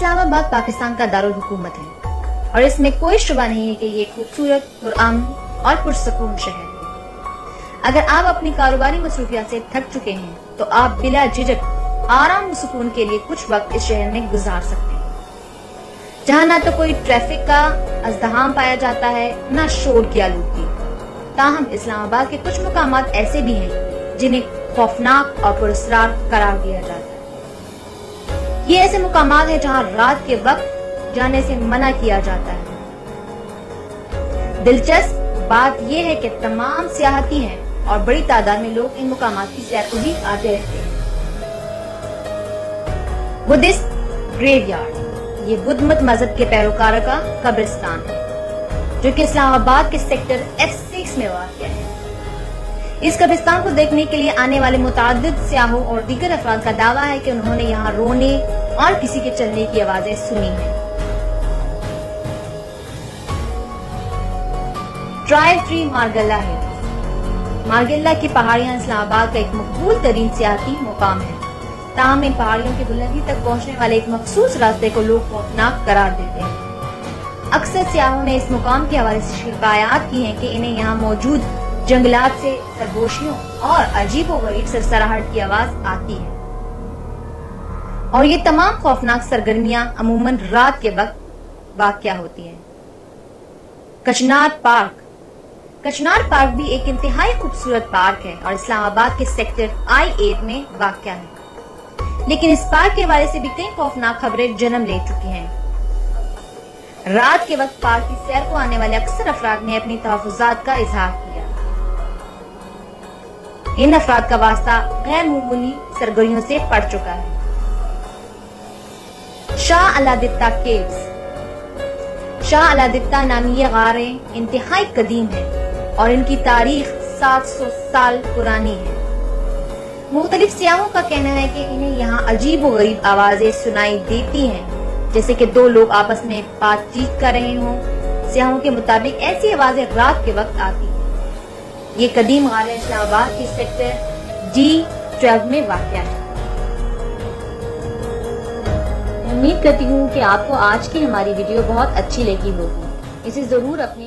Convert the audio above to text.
इस्लामाबाद पाकिस्तान का दारुल हुकूमत है और इसमें कोई शुबा नहीं है कि ये खूबसूरत, पुरअमन और पुरसकून शहर है। अगर आप अपनी कारोबारी मसरूफियत से थक चुके हैं तो आप बिला झिझक आराम और सुकून के लिए कुछ वक्त इस शहर में गुजार सकते हैं, जहाँ ना तो कोई ट्रैफिक का अज़दहाम पाया जाता है, ना शोर की आलूदगी। ताहम इस्लामाबाद के कुछ मुकामात ऐसे भी हैं जिन्हें खौफनाक और पुरअसरार करार दिया जाता है। ये ऐसे मुकामात हैं जहाँ रात के वक्त जाने से मना किया जाता है। दिलचस्प बात यह है कि तमाम सियाहती हैं और बड़ी तादाद में लोग इन मुकामात की सैर को भी आते रहते हैं। बुद्धिस्ट ग्रेवयार्ड, ये बुद्ध मत मजहब के पैरोकारों का कब्रिस्तान है जो कि इस्लामाबाद के सेक्टर F6 में वाक़या है। इस कब्रिस्तान को देखने के लिए आने वाले मुतादिद सियाहों और दीगर अफराद का दावा है कि उन्होंने यहाँ रोने और किसी के चलने की आवाजें सुनी हैं। ट्रायल ट्री मार्गल्ला हिल्स, मार्गल्ला की पहाड़ियां इस्लामाबाद का एक मकबूल तरीन सियाहती मुकाम है। ताहम इन पहाड़ियों की बुलंदी तक पहुंचने वाले एक मखसूस रास्ते को लोग खौफनाक करार देते हैं। अक्सर सियाहों ने इस मुकाम के हवाले से शिकायत की है कि इन्हें यहाँ मौजूद जंगलात से सरगोशियों और अजीबोगरीब सरसराहट की आवाज आती है और ये तमाम खौफनाक सरगर्मियां अमूमन रात के वक्त वाक़या होती हैं। कचनार पार्क भी एक इंतहाई खूबसूरत पार्क है और इस्लामाबाद के सेक्टर I8 में वाक़या है, लेकिन इस पार्क के हवाले से भी कई खौफनाक खबरें जन्म ले चुकी हैं। रात के वक्त पार्क की सैर को आने वाले अक्सर अफराद ने अपनी तहफ़्फ़ुज़ात का इजहार किया। इन अफराद का वास्ता गैर मामूली सरगर्मियों से पड़ चुका है। शाह अलादित्ता केव्स, शाह अलादित्ता नामी ये गारें इंतहाई कदीम है और इनकी तारीख 700 साल पुरानी है। मुख्तलिफ सियाहों का कहना है कि इन्हें यहाँ अजीब व गरीब आवाजें सुनाई देती हैं, जैसे कि दो लोग आपस में बातचीत कर रहे हों। सियाहों के मुताबिक ऐसी आवाजें रात के वक्त आती हैं। ये कदीम गारें इस्लामाबाद के सेक्टर D12 में वाक़या है। उम्मीद करती हूँ कि आपको आज की हमारी वीडियो बहुत अच्छी लगी होगी। इसे जरूर अपने